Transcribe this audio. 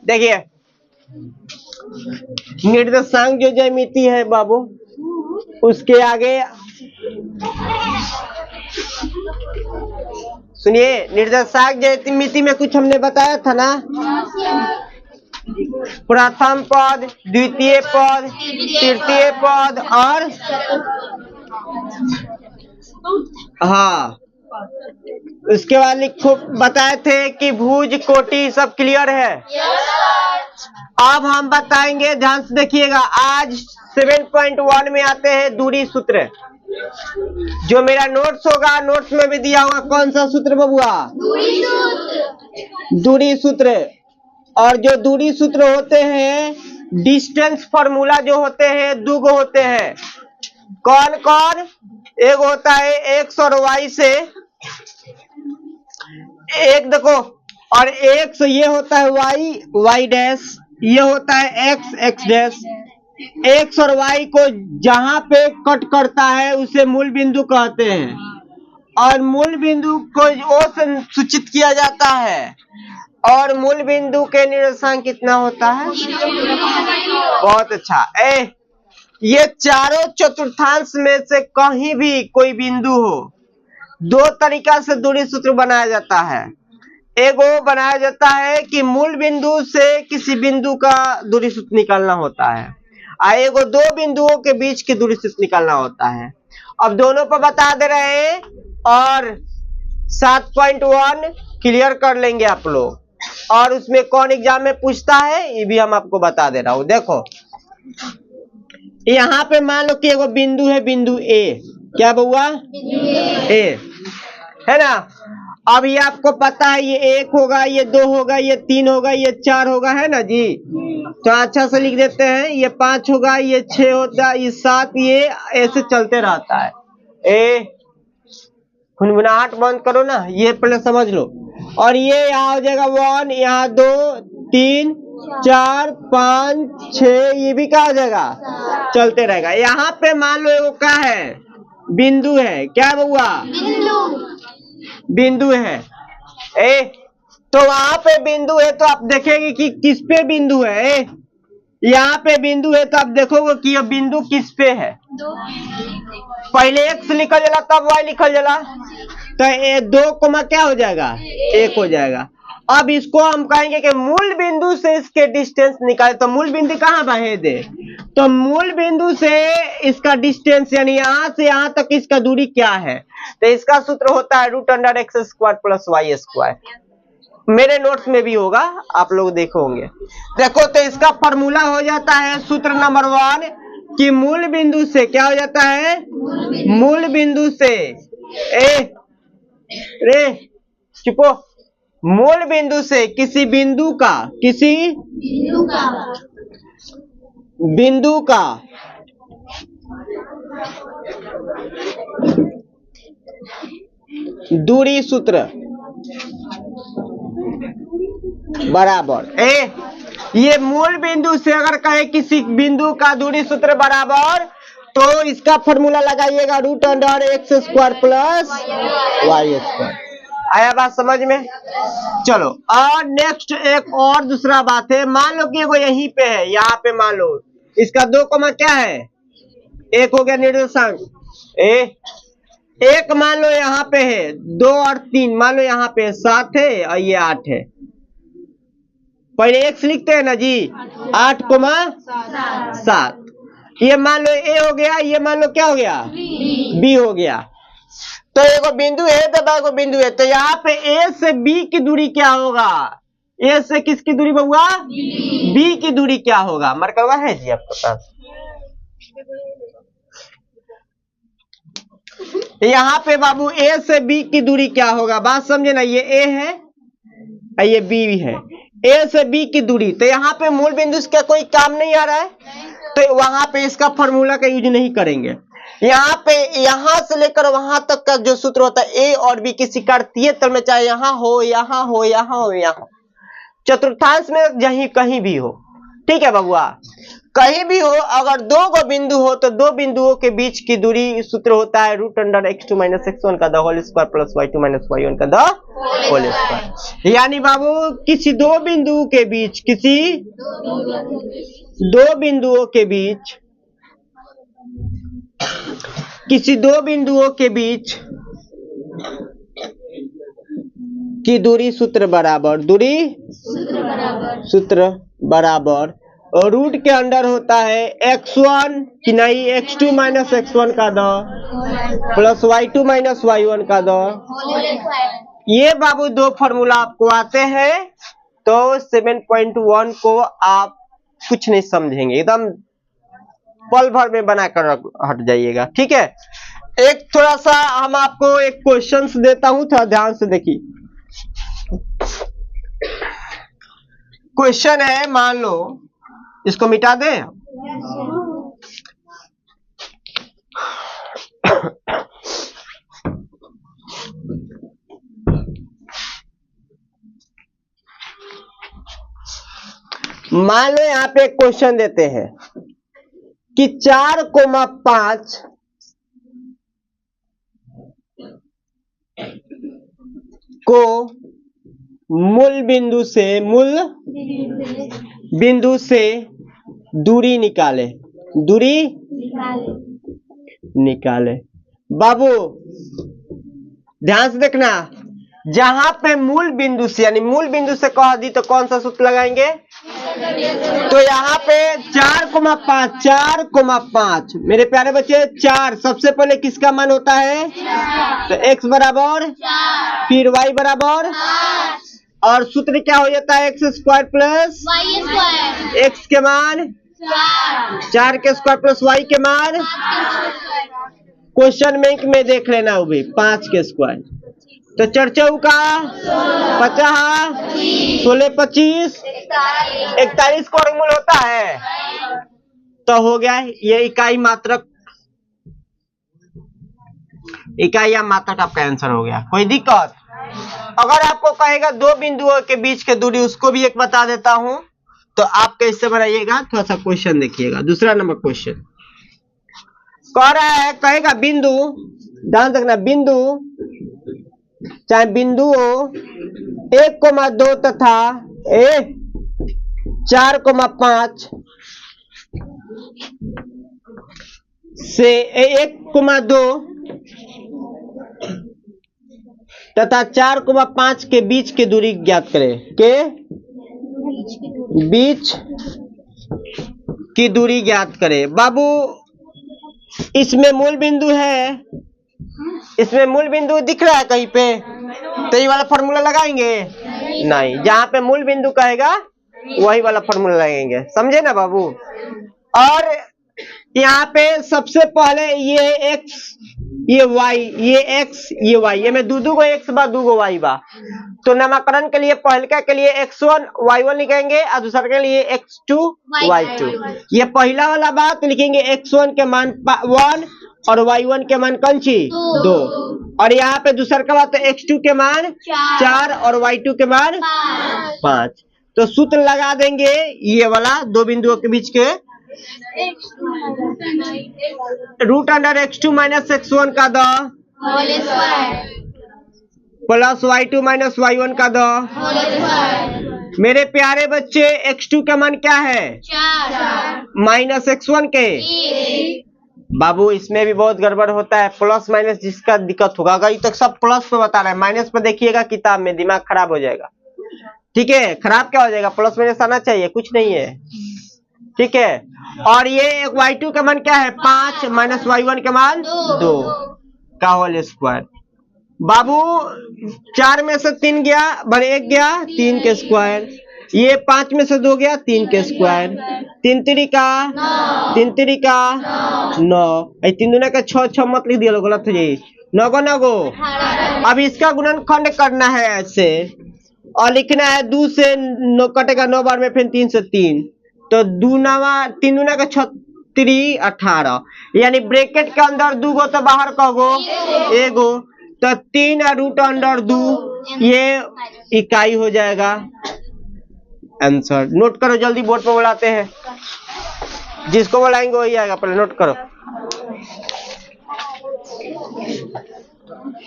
देखिए निर्देशांक जो ज्यामिति है बाबू, उसके आगे सुनिए, निर्देशांक ज्यामिति में कुछ हमने बताया था ना, प्रथम पद, द्वितीय पद, तृतीय पद और हाँ, उसके बाद लिखो बताए थे कि भुज कोटि सब क्लियर है। अब हम बताएंगे, ध्यान से देखिएगा, आज 7.1 में आते हैं दूरी सूत्र। जो मेरा नोट्स होगा, नोट्स में भी दिया होगा, कौन सा सूत्र बबुआ? दूरी सूत्र। और जो दूरी सूत्र होते हैं, डिस्टेंस फॉर्मूला जो होते हैं, दो गो होते हैं। कौन कौन? एक होता है x और y से, एक देखो, और x ये होता है y डैश, ये होता है x डैश। x और y को जहां पे कट करता है उसे मूल बिंदु कहते हैं, और मूल बिंदु को ओ से सूचित किया जाता है। और मूल बिंदु के निर्देशांक कितना होता है? बहुत अच्छा। ये चारों चतुर्थांश में से कहीं भी कोई बिंदु हो, दो तरीका से दूरी सूत्र बनाया जाता है। एक वो बनाया जाता है कि मूल बिंदु से किसी बिंदु का दूरी सूत्र निकालना होता है, और एक दो बिंदुओं के बीच की दूरी सूत्र निकालना होता है। अब दोनों पर बता दे रहे हैं, और 7.1 क्लियर कर लेंगे आप लोग। और उसमें कौन एग्जाम में पूछता है ये भी हम आपको बता दे रहा हूं। देखो यहाँ पे मान लो कि एगो बिंदु है, बिंदु ए। क्या बउआ? ए है ना। अब ये आपको पता है, ये 1 होगा, ये 2 होगा, ये 3 होगा, ये 4 होगा, है ना जी। तो अच्छा से लिख देते हैं, ये 5 होगा, ये 6 होता है, ये 7, ये ऐसे चलते रहता है। खुनखुनाहट बंद करो ना, ये पहले समझ लो। और ये यहाँ हो जाएगा 1, यहाँ 2, 3, 4, 5, 6, ये भी क्या हो जाएगा? चलते रहेगा। यहाँ पे मान लो एगो क्या है? बिंदु है। क्या बउआ? बिंदु है। तो वहां पे बिंदु है, तो आप देखेंगे कि किस पे बिंदु है। यहाँ पे बिंदु है, तो आप देखोगे कि यह बिंदु किस पे है। पहले x लिखल जाला, तब y लिखल जाला, तो 2 क्या हो जाएगा? 1 हो जाएगा। अब इसको हम कहेंगे कि मूल बिंदु से इसके डिस्टेंस निकाले। तो मूल बिंदु कहाँ बहे दे? तो मूल बिंदु से इसका डिस्टेंस, यानी यहाँ से यहाँ तक इसका दूरी क्या है? तो इसका सूत्र होता है √x² + y²। मेरे नोट्स में भी होगा, आप लोग देखोगे। देखो, तो इसका फॉर्मूला हो जाता है, सूत्र नंबर 1 कि मूल बिंदु से क्या हो जाता है? मूल बिंदु से चुपो, मूल बिंदु से किसी बिंदु का दूरी सूत्र बराबर ये मूल बिंदु से अगर कहे किसी बिंदु का दूरी सूत्र बराबर, तो इसका फॉर्मूला लगाइएगा √x² + y²। आया बात समझ में? चलो, और नेक्स्ट एक और दूसरा बात है। मान लो कि वो यहीं पे है, यहाँ पे मान लो इसका 2 क्या है? 1 हो गया निर्देशांक। 1 मान लो यहाँ पे है, 2 और 3 मान लो यहाँ पे 7 है, और ये 8 है। पहले x लिखते हैं ना जी, 8, 7। ये मान लो a हो गया, ये मान लो क्या हो गया? b हो गया। तो एगो बिंदु है, तो एगो बिंदु है, तो यहाँ पे a से b की दूरी क्या होगा? a से किसकी दूरी बउआ? b की दूरी क्या होगा? मरकवा है जी आपके पास? यहाँ पे बाबू a से b की दूरी क्या होगा? बात समझे ना, ये a है और ये b है। a से b की दूरी, तो यहाँ पे मूल बिंदु का कोई काम नहीं आ रहा है, तो वहां पे इसका फॉर्मूला का यूज नहीं करेंगे। यहाँ पे यहाँ से लेकर वहां तक का जो सूत्र होता है, a और b किसी कार्तीय तल में, चाहे यहाँ हो, यहाँ हो, यहाँ हो, यहाँ चतुर्थांश में, यहीं कहीं भी हो। ठीक है बबुआ। कहीं भी हो, अगर दो गो बिंदु हो तो दो बिंदुओं के बीच की दूरी सूत्र होता है √x2 - x1 का the whole square plus y2 - y1 का द होल स्क्वायर। यानी बाबू किसी दो बिंदुओं के बीच, किसी दो बिंदुओं के बीच, किसी दो बिंदुओं के बीच की दूरी सूत्र बराबर, दूरी सूत्र बराबर रूट के अंडर होता है x1 कि नहीं x2 - x1 का द प्लस y2 - y1 का द। ये बाबू दो फॉर्मूला आपको आते हैं तो 7.1 को आप कुछ नहीं समझेंगे, एकदम पल भर में बनाकर हट जाइएगा। ठीक है, एक थोड़ा सा हम आपको एक क्वेश्चंस देता हूं, थोड़ा ध्यान से देखिए। क्वेश्चन है, मान लो इसको मिटा दें। मान लो यहां पे एक क्वेश्चन देते हैं कि 4,5 को मूल बिंदु से दूरी निकाले, दूरी निकाले। बाबू ध्यान से देखना, जहां पे मूल बिंदु से, यानी मूल बिंदु से कह दी तो कौन सा सूत्र लगाएंगे? तो यहाँ पे 4,5 मेरे प्यारे बच्चे, 4 सबसे पहले किसका मान होता है? तो x बराबर, फिर y बराबर, और सूत्र क्या हो जाता है? x स्क्वायर प्लस x के मान 4 के स्क्वायर प्लस y के मान, क्वेश्चन में देख लेना वो भी 5 के स्क्वायर। तो 4 चौका 50, 16 25 41 को वर्गमूल होता है, तो हो गया ये इकाई मात्रक, इकाई या मात्रक आपका आंसर हो गया। कोई दिक्कत? अगर आपको कहेगा दो बिंदुओं के बीच की दूरी, उसको भी एक बता देता हूं, तो आप कैसे बनाइएगा, थोड़ा सा क्वेश्चन देखिएगा। दूसरा नंबर क्वेश्चन कह रहा है, कहेगा बिंदु, ध्यान रखना, बिंदु चाहे बिंदु हो 1,2 तथा 4,5 से 1,2 तथा 4,5 के बीच की दूरी ज्ञात करें, के बीच की दूरी ज्ञात करें। बाबू इसमें मूल बिंदु है, इसमें मूल बिंदु दिख रहा है कहीं पे, तो ये वाला फॉर्मूला लगाएंगे नहीं, जहां पे मूल बिंदु कहेगा वही वाला फॉर्मूला लगाएंगे, समझे ना बाबू। और यहाँ पे सबसे पहले ये x, ये y, ये x, ये y, ये में दो गो x बा, दो गो y बा, तो नामकरण के लिए पहलका के लिए x1 y1 लिखेंगे और दूसरा के लिए x2 y2। ये पहला वाला बात लिखेंगे x1 के मान 1 और y1 के मान कंची 2, और यहाँ पे दूसरा का बात x2 के मान 4 और y2 के मान 5। तो सूत्र लगा देंगे ये वाला दो बिंदुओं के बीच के, √x2 - x1 का द प्लस y2 - y1 का द। मेरे प्यारे बच्चे x2 का मान क्या है? 4 - x1 के। बाबू इसमें भी बहुत गड़बड़ होता है, प्लस माइनस जिसका दिक्कत होगा, अगर ये तक सब प्लस पे बता रहा है, माइनस पे देखिएगा किताब में, दिमाग खराब हो जाएगा। ठीक है, खराब क्या हो जाएगा, प्लस माइनस आना चाहिए, कुछ नहीं है। ठीक है, और ये y2 का मान क्या है? 5 - y1 के मान 2 का होल स्क्वायर। बाबू 4 में से 3 गया, 1 गया, 3 के स्क्वायर। ये 5 में से 2 गया, 3 के स्क्वायर। 3 तिरिका 9, 3 दूना का 6, 6 मत लिख दिया, गलत हो जाए, 9 को 9 को। अब इसका गुणनखंड करना है ऐसे, और लिखना है 2 से 9 कटेगा 9 बार में, फिर 3 से 3, तो 3 दूना का 6 3 18, यानी ब्रैकेट के अंदर 2 गो तो बाहर कहो 1 गो, तो 3 √2 ये इकाई हो जाएगा आंसर। नोट करो जल्दी, बोर्ड पर बुलाते हैं। जिसको बुलाएंगे वही आएगा, पहले नोट करो।